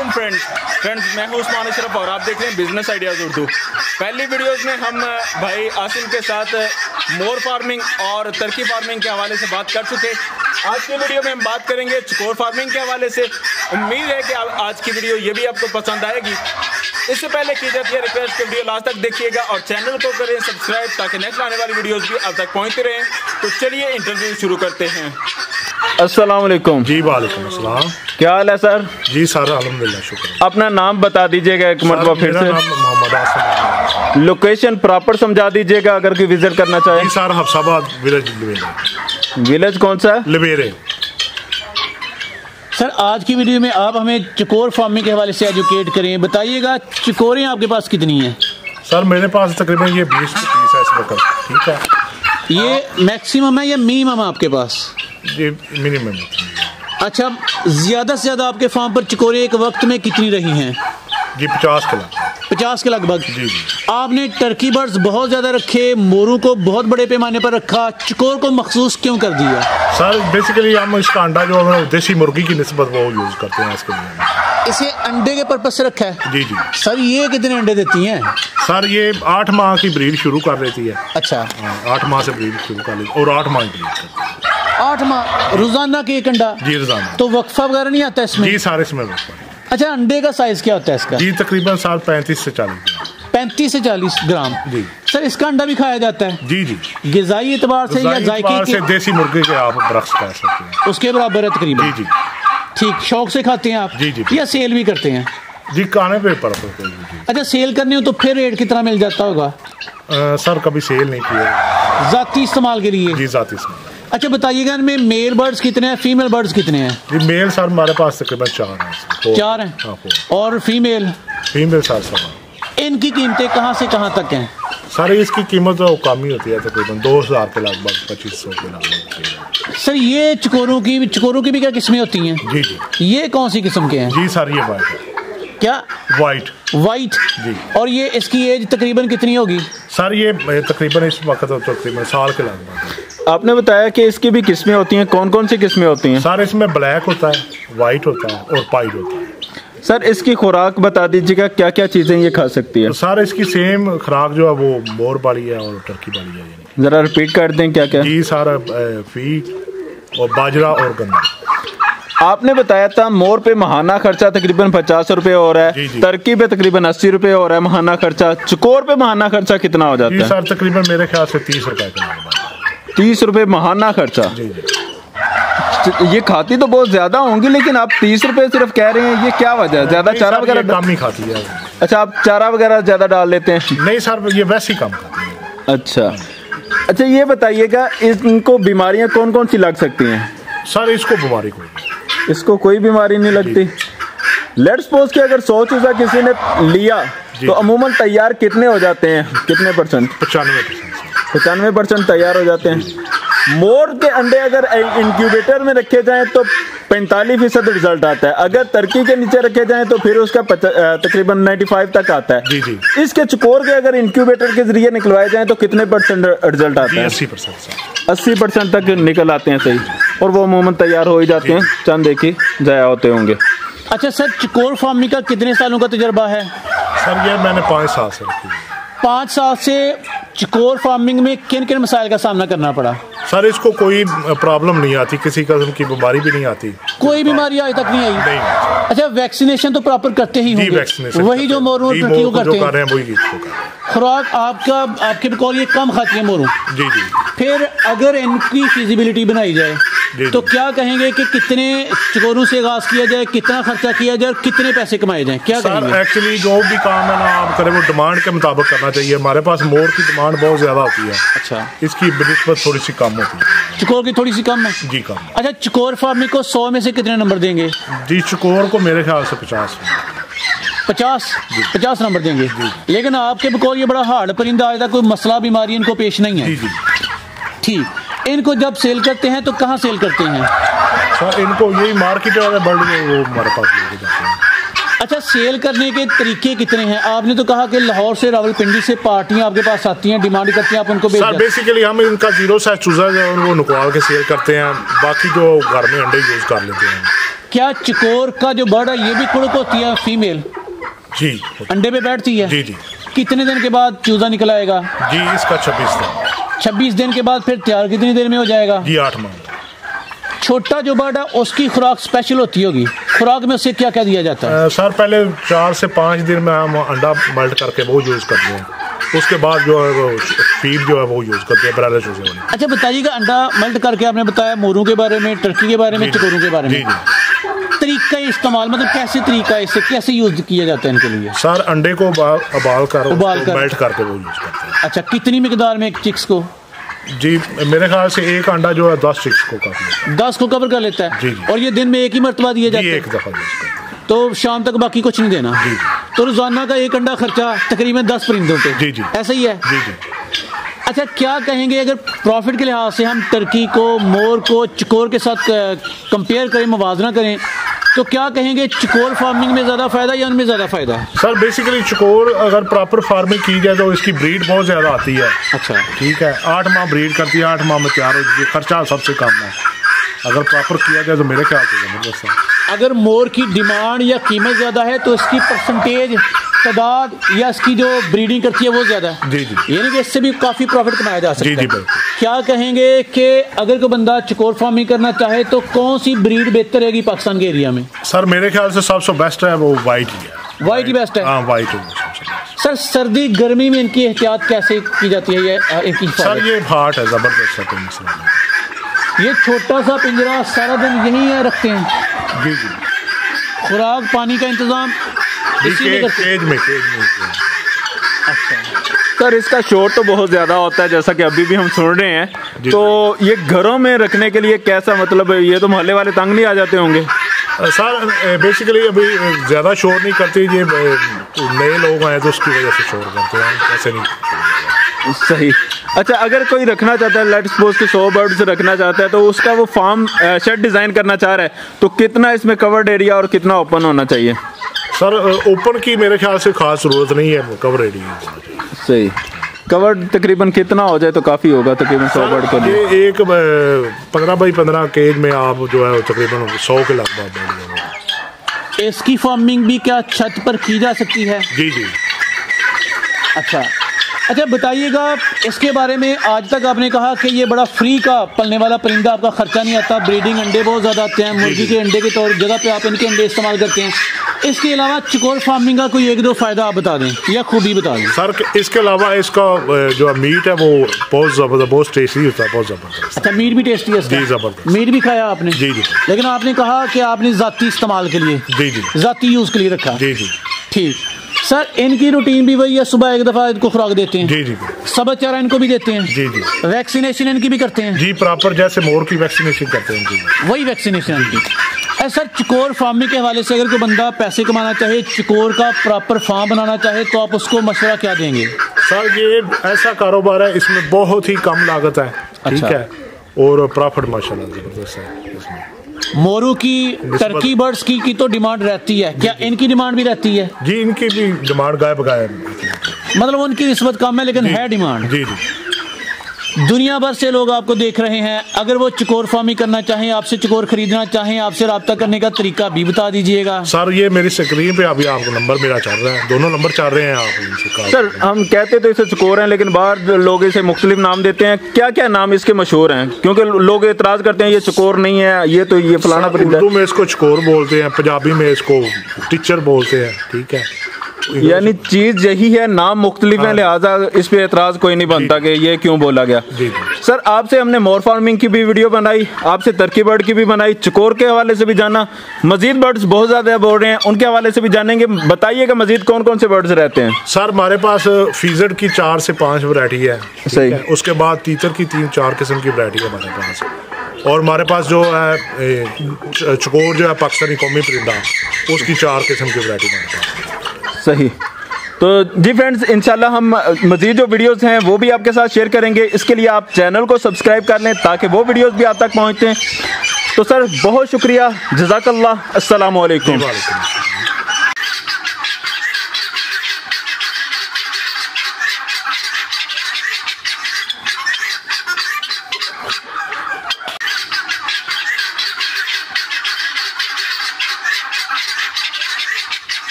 वालेकुम फ्रेंड्स, मैं हूं उस्मान अशरफ और आप देख रहे हैं बिजनेस आइडियाज़ उर्दू। पहली वीडियोस में हम भाई आसिम के साथ मोर फार्मिंग और टर्की फार्मिंग के हवाले से बात कर चुके। आज की वीडियो में हम बात करेंगे चिकोर फार्मिंग के हवाले से। उम्मीद है कि आज की वीडियो ये भी आपको पसंद आएगी। इससे पहले की जाती है रिक्वेस्ट कि वीडियो लास्ट तक देखिएगा और चैनल को करें सब्सक्राइब ताकि नेक्स्ट आने वाली वीडियोस भी आप तक पहुंचती रहें। तो चलिए इंटरव्यू शुरू करते हैं। अस्सलाम वालेकुम। जी वालेकुम अस्सलाम। क्या हाल है सर? जी सर अल्हम्दुलिल्लाह, शुक्र। अपना नाम बता दीजिएगा एक मरतबा फिर से। मोहम्मद आसिम। लोकेशन प्रॉपर समझा दीजिएगा अगर कोई विजिट करना चाहे। जी सर, हफ्साबाद विलेज। विलेज कौन सा है? लिबेरे। सर आज की वीडियो में आप हमें चिकोर फार्मिंग के हवाले से एजुकेट करें। बताइएगा चिकोरें आपके पास कितनी हैं? सर मेरे पास तकरीबन ये 20 पीस है इस वक्त। ठीक है, ये मैक्सिमम है या मिनिमम है आपके पास? ये मिनिमम। अच्छा, ज़्यादा से ज़्यादा आपके फार्म पर चिकोरें एक वक्त में कितनी रही हैं? जी 50 के लगभग। 50 के लगभग। जी जी। आपने टर्की बर्ड्स बहुत ज़्यादा रखे, मोरू को बहुत बड़े पैमाने पर रखा, चिकोर को मखसूस क्यों कर दिया? सर बेसिकली हम इसका अंडा जो है देसी मुर्गी की निस्बत वो यूज़ करते हैं इसके लिए। इसे अंडे के पर्पज से रखा है? जी जी। सर ये कितने अंडे देती हैं? सर ये 8 माह की ब्रीड शुरू कर देती है। अच्छा, 8 माह से ब्रीड शुरू कर लेती है और 8 माह की ब्रीड करती है। 8 माह रोजाना के एक अंडा? जी रोजाना। तो वक्फा वगैरह नहीं आता इसमें? जी सारे इसमें वक्फा। अच्छा, अंडे का साइज क्या होता है इसका? जी तकरीबन साल 35 से 40। 35 से 40 ग्राम। जी सर इसका अंडा भी खाया जाता है? जी जी। गिजाई एतबार से या जायके से देसी मुर्गे के आप रक्स कह सकते हैं, उसके बराबर है तकरीबन? जी जी। ठीक, शौक से खाते हैं आप? जी जी। या सेल भी करते हैं? जी खाने पे पर। अच्छा, सेल करने हो तो फिर रेट कितना मिल जाता होगा? सर कभी सेल नहीं किया, जाती इस्तेमाल के लिए? जी जाती इस्तेमाल। अच्छा बताइएगा, इनमें मेल बर्ड्स कितने हैं, फीमेल बर्ड्स कितने हैं? जी मेल सर हमारे पास तकरीबन 4 हैं। 4 हैं? हाँ, और फीमेल? फीमेल सर सब। इनकी कीमतें कहाँ से कहाँ तक हैं? सर इसकी कीमत तो कम ही होती है, तकरीबन 2000 के लगभग, 2500 के लगभग। सर ये चिकोरों की भी क्या किस्में होती हैं? जी जी। ये कौन सी किस्म के हैं? जी सर ये वाइट है। क्या? वाइट जी। और ये इसकी एज तकरीबन कितनी होगी? सर ये तकरीबन इस वक्त तकरीबन साल के लगभग। आपने बताया कि इसकी भी किस्में होती हैं, कौन कौन सी किस्में होती हैं? सर इसमें ब्लैक होता है, वाइट होता है और पाइड होता है। सर इसकी खुराक बता दीजिएगा, क्या क्या चीज़ें ये खा सकती है? तो सर इसकी सेम खुराक जो है वो मोर वाली है और टर्की वाली है। ज़रा रिपीट कर दें क्या क्या? जी सर फीड और बाजरा और गन्ना। आपने बताया था मोर पे महाना खर्चा तकरीबन 50 रुपए हो रहा है, टर्की पे तकरीबन 80 रुपए हो रहा है महाना खर्चा। चिकोर पे महाना खर्चा कितना हो जाता है? सर तकरीबन मेरे ख्याल से 30 रुपए का। 30 रुपए महाना खर्चा? जी जी। ये खाती तो बहुत ज्यादा होंगी, लेकिन आप 30 रुपए सिर्फ कह रहे हैं, ये क्या वजह है? ज्यादा चारा वगैरह कम ही खाती है। अच्छा, आप चारा वगैरह ज्यादा डाल लेते हैं? नहीं सर ये वैसे ही कम खाती है। अच्छा, ये बताइएगा इनको बीमारियां कौन कौन सी लग सकती हैं? सर इसको बीमारी इसको कोई बीमारी नहीं लगती। लेट्स सपोज कि अगर 100 चूजा किसी ने लिया तो अमूमन तैयार कितने हो जाते हैं? कितने परसेंट? 95% तैयार हो जाते हैं। मोर के अंडे अगर इंक्यूबेटर में रखे जाएं तो 45% रिजल्ट आता है। अगर टर्की के नीचे रखे जाएं तो फिर उसका तकरीबन 95 तक आता है। जी जी। इसके चिकोर के अगर इंक्यूबेटर के जरिए निकलवाए जाएं तो कितने परसेंट रिजल्ट आता है? 80% तक निकल आते हैं। सही। और वो अमूमन तैयार हो ही जाते हैं, चंद एक ही जाया होते होंगे। अच्छा सर, चिकोर फार्मिंग का कितने सालों का तजुर्बा है? सर ये मैंने 5 साल से रखी है। 5 साल से चिकोर फार्मिंग में किन किन मसाइल का सामना करना पड़ा? सर इसको कोई प्रॉब्लम नहीं आती, किसी किस्म की बीमारी भी नहीं आती। कोई बीमारी आज तक नहीं आई? नहीं। अच्छा, वैक्सीनेशन तो प्रॉपर करते ही होंगे? वैक्सीनेशन वही जो मोरू टर्की को करते हैं वही। खुराक आपके बिकॉल ये कम खाती है मोरू? जी जी। फिर अगर इनकी फिजिबिलिटी बनाई जाए तो क्या कहेंगे कि कितने चिकोरों से आगाज किया जाए, कितना खर्चा किया जाए और कितने पैसे कमाए जाए? क्या कहेंगे? एक्चुअली जो भी काम है ना आप करें वो डिमांड के मुताबिक करना चाहिए। हमारे पास मोर की डिमांड बहुत ज्यादा होती है। अच्छा, इसकी निस्बत थोड़ी सी कम होती है। चिकोर की थोड़ी सी कम है? जी कम। अच्छा, चिकोर फार्मिंग को 100 में से कितने नंबर देंगे? जी चिकोर को मेरे ख्याल से 50 नंबर देंगे। लेकिन आपके बिकॉल ये बड़ा हार्ड परिंदा आया था, कोई मसला बीमारी इनको पेश नहीं है? जी जी। ठीक, इनको जब सेल करते हैं तो कहाँ सेल करते हैं? सर इनको यही मार्केट वाले बर्ड में वो हमारे पास लेके जाते हैं। अच्छा, सेल करने के तरीके कितने हैं? आपने तो कहा कि लाहौर से, रावलपिंडी से पार्टियां आपके पास आती हैं, डिमांड करती हैं, आप उनको भेज? सर बेसिकली हम इनका 0 साइज चूजा जो है वो निकाल के सेल करते हैं, बाकी जो घर में अंडे यूज कर लेते हैं। क्या चकोर का जो बर्ड है ये भी कुड़क होती है फीमेल? जी। अंडे पे बैठती है? जी जी। कितने दिन के बाद चूजा निकल आएगा? जी इसका 26 दिन। 26 दिन के बाद फिर तैयार कितनी देर में हो जाएगा? जी 8 माह। छोटा जो बर्ड है उसकी खुराक स्पेशल होती होगी, खुराक में उससे क्या क्या दिया जाता है? सर पहले 4 से 5 दिन में हम अंडा मल्ट करके वो यूज़ करते हैं, उसके बाद जो है वो फीड जो है वो यूज़ करते हैं ब्रायलर चूजे वाली। अच्छा बताइएगा, अंडा मल्ट करके आपने बताया मोरों के बारे में, टर्की के बारे में, चकोरों के बारे में, तरीका इस्तेमाल मतलब कैसे तरीका है, इससे कैसे यूज किया जाता है इनके लिए? सर अंडे को उबाल कर मेल्ट करके वो यूज़ करते हैं। अच्छा कितनी मिकदार में एक चिक्स को? जी मेरे ख्याल से एक अंडा जो है 10 चिक्स को कर लेता है। 10 को कवर कर लेता है? जी जी। और ये दिन में एक ही मरतबा दिया जाता है? एक दफ़ा यूज़ करते हैं, तो शाम तक बाकी कुछ नहीं देना? जी। तो रोजाना का एक अंडा खर्चा तकरीबन 10 परिंदों पे? जी जी। ऐसा ही है? जी जी। अच्छा क्या कहेंगे अगर प्रॉफिट के लिहाज से हम टर्की को, मोर को चकोर के साथ कंपेयर करें, मुवाजना करें, तो क्या कहेंगे चकोर फार्मिंग में ज़्यादा फ़ायदा या उनमें ज़्यादा फ़ायदा है? सर बेसिकली चकोर अगर प्रॉपर फार्मिंग की जाए तो इसकी ब्रीड बहुत ज़्यादा आती है। अच्छा ठीक है, 8 माह ब्रीड करती है, 8 माह में तैयार हो जाती है, खर्चा सबसे कम है अगर प्रॉपर किया जाए तो मेरे ख्याल से ज़बरदस्त है। अगर मोर की डिमांड या कीमत ज़्यादा है तो इसकी परसेंटेज, तादाद या इसकी जो ब्रीडिंग करती है वो ज़्यादा है? जी जी। यानी कि इससे भी काफ़ी प्रॉफिट कमाया जा सकता है? जी जी बिल्कुल। क्या कहेंगे कि अगर कोई बंदा चकोर फार्मिंग करना चाहे तो कौन सी ब्रीड बेहतर रहेगी पाकिस्तान के एरिया में? सर मेरे ख्याल से सबसे बेस्ट है वो वाइट ही है। वाइट ही बेस्ट है? हाँ वाइट है सबसे बेस्ट। सर सर्दी गर्मी में इनकी एहतियात कैसे की जाती है? ये इनकी सर ये हार्ट है, ज़बरदस्त है, कोई मसला नहीं। ये छोटा सा पिंजरा सारा दिन यहीं रखते हैं? जी जी। खुराक पानी का इंतजाम इसी में करते हैं? केज में। अच्छा सर इसका शोर तो बहुत ज़्यादा होता है जैसा कि अभी भी हम सुन रहे हैं, तो ये घरों में रखने के लिए कैसा, मतलब ये तो मोहल्ले वाले तंग नहीं आ जाते होंगे? सर बेसिकली अभी ज़्यादा शोर नहीं करती, ये नए लोग आए तो उसकी वजह से शोर करते हैं, ऐसे नहीं। सही। अच्छा अगर कोई रखना चाहता है, लेट्स सपोज कि 100 बर्ड्स रखना चाहता है, तो उसका वो फार्म शेड डिज़ाइन करना चाह रहा है, तो कितना इसमें कवर्ड एरिया और कितना ओपन होना चाहिए? सर ओपन की मेरे ख्याल से खास ज़रूरत नहीं है, कवर एरिया। सही। कवर्ड तकरीबन कितना हो जाए तो काफ़ी होगा तकरीबन 100 बर्ड के लिए? ये एक 15 बाई 15 केज में आप जो है तकरीबन 100 के लगभग। इसकी फार्मिंग भी क्या छत पर की जा सकती है? जी जी। अच्छा बताइएगा इसके बारे में। आज तक आपने कहा कि ये बड़ा फ्री का पलने वाला परिंदा, आपका खर्चा नहीं आता, ब्रीडिंग अंडे बहुत ज़्यादा आते हैं, मुर्गी के अंडे के तौर जगह पे आप इनके अंडे इस्तेमाल करते हैं। इसके अलावा चकोर फार्मिंग का कोई 1-2 फ़ायदा आप बता दें या खूबी बता दें? सर इसके अलावा इसका जो मीट है वो बहुत ज़बरदस्त, बहुत टेस्टी होता है, बहुत ज़बरदस्त। अच्छा मीट भी टेस्टी है इसका? जी ज़बरदस्त। मीट भी खाया आपने? जी जी। लेकिन आपने कहा कि आपने ज़ाती इस्तेमाल के लिए? जी जी। ज़ाती यूज़ के लिए रखा? जी जी। ठीक। सर इनकी रूटीन भी वही है, सुबह एक दफ़ा इनको खुराक देते हैं? जी जी। सबक चारा इनको भी देते हैं? जी जी। वैक्सीनेशन इनकी भी करते हैं? जी प्रॉपर जैसे मोर की वैक्सीनेशन करते हैं इनकी, वही वैक्सीनेशन इनकी। सर चकोर फार्मिंग के हवाले से अगर कोई बंदा पैसे कमाना चाहे, चकोर का प्रॉपर फार्म बनाना चाहे, तो आप उसको मशवरा क्या देंगे? सर ये ऐसा कारोबार है, इसमें बहुत ही कम लागत है। ठीक है, और प्रॉफिट माशाल्लाह ज़बरदस्त है इसमें। मोरू की, टर्की बर्ड्स की तो डिमांड रहती है, क्या इनकी डिमांड भी रहती है? जी इनकी भी डिमांड गायब मतलब उनकी निस्बत कम है लेकिन है डिमांड? जी जी। दुनिया भर से लोग आपको देख रहे हैं, अगर वो चकोर फार्मिंग करना चाहें, आपसे चकोर खरीदना चाहें, आपसे रब्ता करने का तरीका भी बता दीजिएगा। सर ये मेरी स्क्रीन पे अभी आपको नंबर मेरा चल रहा है, दोनों नंबर चल रहे हैं आप। सर हम कहते तो इसे चकोर हैं लेकिन बाहर लोग इसे मुख्तलिफ नाम देते हैं, क्या क्या नाम इसके मशहूर हैं? क्योंकि लोग एतराज़ करते हैं ये चकोर नहीं है, ये तो ये फलाना परिंदा। उर्दू में इसको चकोर बोलते हैं, पंजाबी में इसको टीचर बोलते हैं। ठीक है, यानी चीज यही है, नाम मुख्तलिफ है, लिहाजा इस पे एतराज कोई नहीं बनता कि ये क्यों बोला गया। सर आपसे हमने मोर फार्मिंग की भी वीडियो बनाई, आपसे टर्की बर्ड की भी बनाई, चकोर के हवाले से भी जाना, मजीद बर्ड्स बहुत ज्यादा बोल रहे हैं उनके हवाले से भी जानेंगे। बताइएगा मजीद कौन कौन से बर्ड्स रहते हैं? सर हमारे पास फीजड की 4 से 5 वैरायटी है। सही। उसके बाद तीतर की 3-4 किस्म की वैरायटी है हमारे पास, और हमारे पास जो है चकोर जो है पाकिस्तानी कौमी परिंदा, उसकी 4 किस्म की वैरायटी हमारे पास। सही। तो जी फ्रेंड्स, इंशाल्लाह हम मज़ीद जो वीडियोस हैं वो भी आपके साथ शेयर करेंगे। इसके लिए आप चैनल को सब्सक्राइब कर लें ताकि वो वीडियोस भी आप तक पहुंचते हैं। तो सर बहुत शुक्रिया, जज़ाकल्लाह, अस्सलाम वालेकुम।